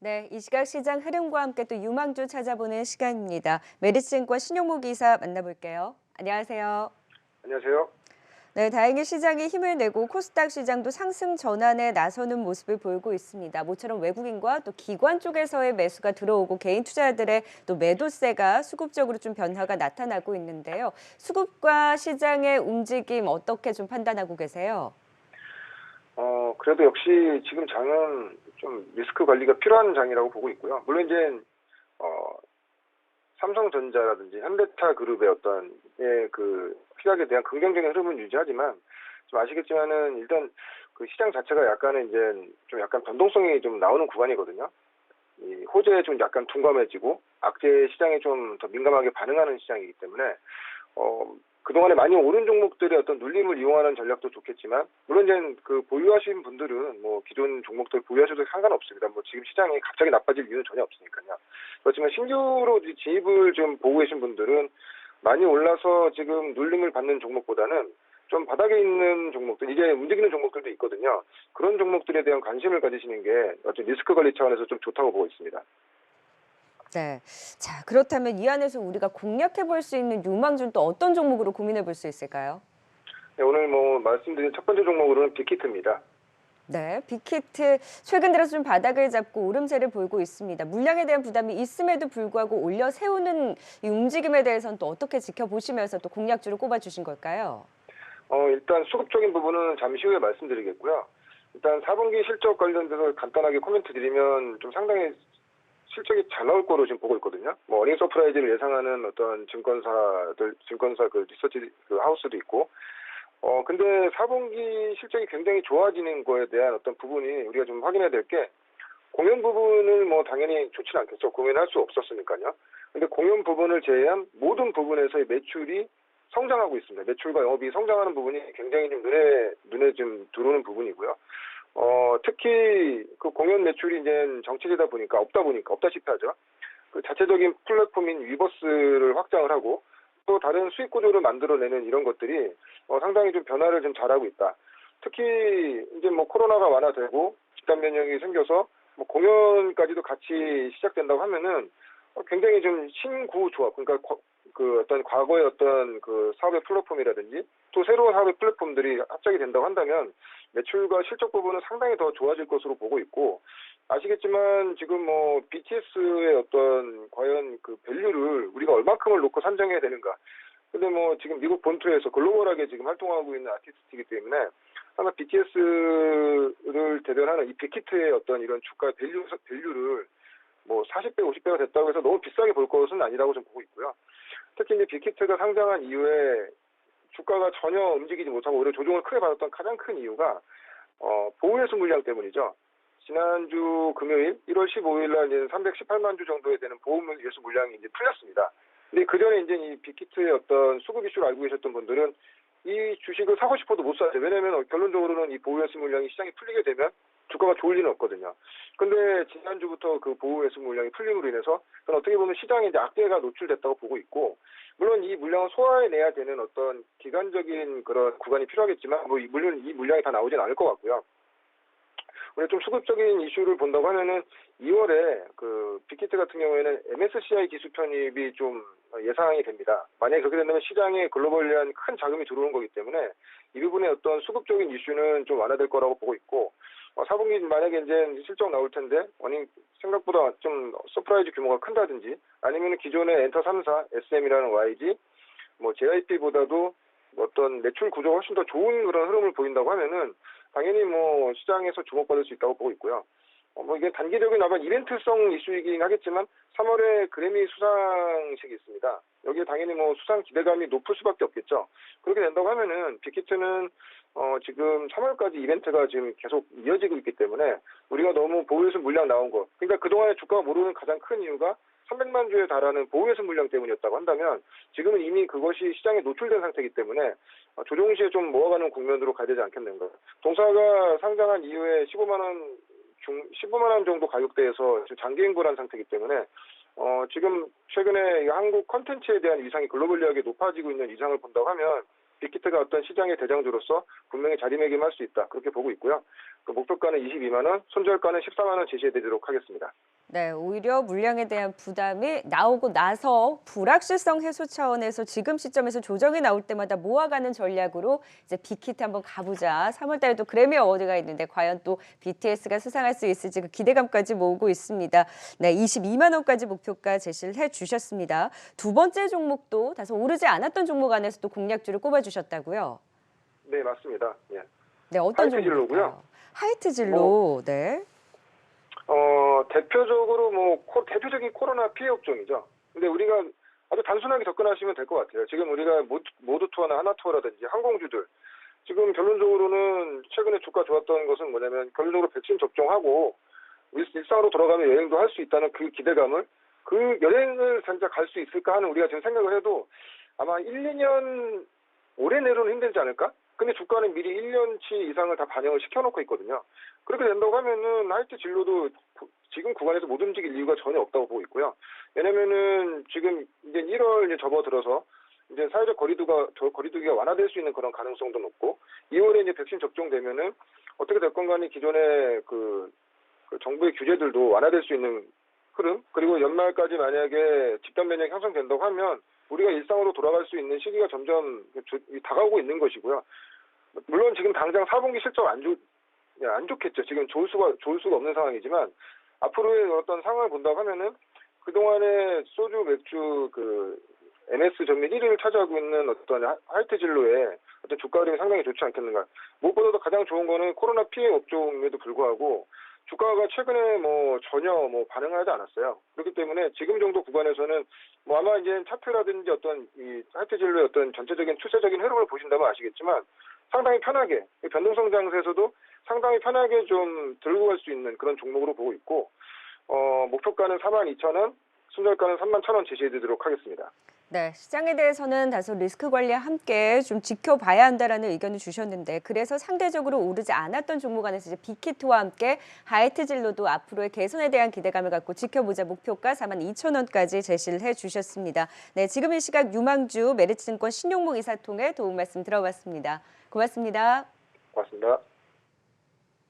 네, 이 시각 시장 흐름과 함께 또 유망주 찾아보는 시간입니다. 메리츠증권 신용무 기사 만나볼게요. 안녕하세요. 안녕하세요. 네, 다행히 시장이 힘을 내고 코스닥 시장도 상승 전환에 나서는 모습을 보이고 있습니다. 모처럼 외국인과 또 기관 쪽에서의 매수가 들어오고 개인 투자자들의 또 매도세가 수급적으로 좀 변화가 나타나고 있는데요. 수급과 시장의 움직임 어떻게 좀 판단하고 계세요? 그래도 역시 지금 장은 좀 리스크 관리가 필요한 장이라고 보고 있고요. 물론 이제 어, 삼성전자라든지 현대차 그룹의 어떤 그 피각에 대한 긍정적인 흐름은 유지하지만 좀 아시겠지만은 일단 그 시장 자체가 약간은 이제 좀 약간 변동성이 좀 나오는 구간이거든요. 이 호재에 좀 약간 둔감해지고 악재 시장에 좀 더 민감하게 반응하는 시장이기 때문에 그동안에 많이 오른 종목들의 어떤 눌림을 이용하는 전략도 좋겠지만, 물론 이제 그 보유하신 분들은 뭐 기존 종목들 보유하셔도 상관없습니다. 뭐 지금 시장이 갑자기 나빠질 이유는 전혀 없으니까요. 그렇지만 신규로 진입을 좀 보고 계신 분들은 많이 올라서 지금 눌림을 받는 종목보다는 좀 바닥에 있는 종목들, 이제 움직이는 종목들도 있거든요. 그런 종목들에 대한 관심을 가지시는 게 어떤 리스크 관리 차원에서 좀 좋다고 보고 있습니다. 네. 자, 그렇다면 이 안에서 우리가 공략해 볼 수 있는 유망주는 또 어떤 종목으로 고민해 볼 수 있을까요? 네, 오늘 뭐 말씀드린 첫 번째 종목으로는 빅히트입니다. 네, 빅히트 최근 들어서 좀 바닥을 잡고 오름세를 보이고 있습니다. 물량에 대한 부담이 있음에도 불구하고 올려 세우는 이 움직임에 대해서는 또 어떻게 지켜보시면서 또 공략주를 꼽아주신 걸까요? 일단 수급적인 부분은 잠시 후에 말씀드리겠고요. 일단 4분기 실적 관련돼서 간단하게 코멘트 드리면 좀 상당히 실적이 잘 나올 거로 지금 보고 있거든요. 뭐 어닝 서프라이즈를 예상하는 어떤 증권사 그 리서치 그 하우스도 있고. 근데 4분기 실적이 굉장히 좋아지는 거에 대한 어떤 부분이 우리가 좀 확인해야 될 게, 공연 부분을 뭐 당연히 좋지는 않겠죠. 공연할 수 없었으니까요. 근데 공연 부분을 제외한 모든 부분에서의 매출이 성장하고 있습니다. 매출과 영업이 성장하는 부분이 굉장히 좀 눈에 좀 들어오는 부분이고요. 특히 그 공연 매출이 이제 정체되다 보니까 없다시피 하죠. 그 자체적인 플랫폼인 위버스를 확장을 하고 또 다른 수익 구조를 만들어내는 이런 것들이 상당히 좀 변화를 좀 잘하고 있다. 특히 이제 뭐 코로나가 완화되고 집단 면역이 생겨서 뭐 공연까지도 같이 시작된다고 하면은 굉장히 좀 신구조합, 그러니까 그 어떤 과거의 어떤 그 사업의 플랫폼이라든지 또 새로운 사업의 플랫폼들이 합작이 된다고 한다면 매출과 실적 부분은 상당히 더 좋아질 것으로 보고 있고, 아시겠지만 지금 뭐 BTS의 어떤 과연 그 밸류를 우리가 얼마큼을 놓고 산정해야 되는가. 근데 뭐 지금 미국 본토에서 글로벌하게 지금 활동하고 있는 아티스트이기 때문에 아마 BTS를 대변하는 이 빅히트의 어떤 이런 주가 밸류를 뭐 40배, 50배가 됐다고 해서 너무 비싸게 볼 것은 아니라고 좀 보고 있고요. 특히 이제 빅히트가 상장한 이후에 주가가 전혀 움직이지 못하고 오히려 조정을 크게 받았던 가장 큰 이유가 보호예수 물량 때문이죠. 지난주 금요일 1월 15일 날 이제 318만 주 정도에 되는 보호예수 물량이 이제 풀렸습니다. 근데 그 전에 이제 이 빅히트의 어떤 수급 이슈를 알고 계셨던 분들은 이 주식을 사고 싶어도 못 사죠. 왜냐하면 결론적으로는 이 보호예수 물량이 시장에 풀리게 되면 주가가 좋을 리는 없거든요. 근데 지난주부터 그 보호예수 물량이 풀림으로 인해서 그건 어떻게 보면 시장에 이제 악재가 노출됐다고 보고 있고, 물론 이 물량을 소화해내야 되는 어떤 기간적인 그런 구간이 필요하겠지만 물론 이 물량이 다 나오진 않을 것 같고요. 우리가 좀 수급적인 이슈를 본다고 하면은 2월에 그 빅히트 같은 경우에는 MSCI 기술 편입이 좀 예상이 됩니다. 만약에 그렇게 된다면 시장에 글로벌리한 큰 자금이 들어오는 거기 때문에 이 부분의 어떤 수급적인 이슈는 좀 완화될 거라고 보고 있고, 4분기 만약에 이제 실적 나올 텐데 생각보다 좀 서프라이즈 규모가 큰다든지 아니면 기존의 엔터 3사, SM이라는 YG, 뭐 JYP보다도 어떤 매출 구조가 훨씬 더 좋은 그런 흐름을 보인다고 하면은 당연히 뭐 시장에서 주목받을 수 있다고 보고 있고요. 뭐 이게 단기적인 아마 이벤트성 이슈이긴 하겠지만 3월에 그래미 수상식이 있습니다. 여기에 당연히 뭐 수상 기대감이 높을 수밖에 없겠죠. 그렇게 된다고 하면은 빅히트는 지금 3월까지 이벤트가 지금 계속 이어지고 있기 때문에 우리가 너무 보호예수 물량 나온 거, 그러니까 그동안에 주가가 오르는 가장 큰 이유가 300만 주에 달하는 보호예수 물량 때문이었다고 한다면 지금은 이미 그것이 시장에 노출된 상태이기 때문에 조정 시에 좀 모아가는 국면으로 가야 되지 않겠는가. 동사가 상장한 이후에 15만 원 정도 가격대에서 지금 장기 행보한 상태이기 때문에 지금 최근에 한국 컨텐츠에 대한 위상이 글로벌리하게 높아지고 있는 이상을 본다고 하면 빅히트가 어떤 시장의 대장주로서 분명히 자리매김할 수 있다, 그렇게 보고 있고요. 그 목표가는 22만 원, 손절가는 14만 원 제시해 드리도록 하겠습니다. 네, 오히려 물량에 대한 부담이 나오고 나서 불확실성 해소 차원에서 지금 시점에서 조정이 나올 때마다 모아가는 전략으로 이제 빅히트 한번 가보자. 3월 달에 또 그래미 어워드가 있는데 과연 또 BTS가 수상할 수 있을지 그 기대감까지 모으고 있습니다. 네, 22만 원까지 목표가 제시를 해주셨습니다. 두 번째 종목도 다소 오르지 않았던 종목 안에서 또 공략주를 꼽아주셨다고요? 네, 맞습니다. 예. 네, 어떤 하이트진로고요. 종목일까요? 하이트진로, 네. 대표적으로 대표적인 코로나 피해 업종이죠. 근데 우리가 아주 단순하게 접근하시면 될 것 같아요. 지금 우리가 모두 투어나 하나 투어라든지 항공주들 지금 결론적으로는 최근에 주가 좋았던 것은 뭐냐면 결론적으로 백신 접종하고 일상으로 돌아가면 여행도 할 수 있다는 그 기대감을 그 여행을 진짜 갈 수 있을까 하는 우리가 지금 생각을 해도 아마 1, 2년 올해 내로는 힘들지 않을까? 근데 주가는 미리 1년치 이상을 다 반영을 시켜놓고 있거든요. 그렇게 된다고 하면은 하이트 진로도 지금 구간에서 못 움직일 이유가 전혀 없다고 보고 있고요. 왜냐면은 지금 이제 1월 이제 접어들어서 이제 사회적 거리두기가 완화될 수 있는 그런 가능성도 높고 2월에 이제 백신 접종되면은 어떻게 됐건 간에 기존의 그 정부의 규제들도 완화될 수 있는 흐름 그리고 연말까지 만약에 집단 면역이 형성된다고 하면 우리가 일상으로 돌아갈 수 있는 시기가 점점 다가오고 있는 것이고요. 물론 지금 당장 4분기 실적 안 좋겠죠. 지금 좋을 수가 없는 상황이지만 앞으로의 어떤 상황을 본다고 하면은 그동안에 소주, 맥주 MS 전민 1위를 차지하고 있는 어떤 하이트 진로의 어떤 주가 흐름이 상당히 좋지 않겠는가. 무엇보다도 가장 좋은 거는 코로나 피해 업종에도 불구하고 주가가 최근에 전혀 반응을 하지 않았어요. 그렇기 때문에 지금 정도 구간에서는 아마 이제 차트라든지 어떤 이 하이트 진로의 어떤 전체적인 추세적인 흐름을 보신다면 아시겠지만 상당히 편하게 변동성 장세에서도 상당히 편하게 좀 들고 갈 수 있는 그런 종목으로 보고 있고 목표가는 42,000원, 순절가는 31,000원 제시해드리도록 하겠습니다. 네, 시장에 대해서는 다소 리스크 관리와 함께 좀 지켜봐야 한다라는 의견을 주셨는데 그래서 상대적으로 오르지 않았던 종목 안에서 이제 빅히트와 함께 하이트 진로도 앞으로의 개선에 대한 기대감을 갖고 지켜보자 목표가 42,000원까지 제시를 해주셨습니다. 네, 지금 이 시각 유망주 메리츠증권 신용목 이사 통해 도움 말씀 들어봤습니다. 고맙습니다. 고맙습니다.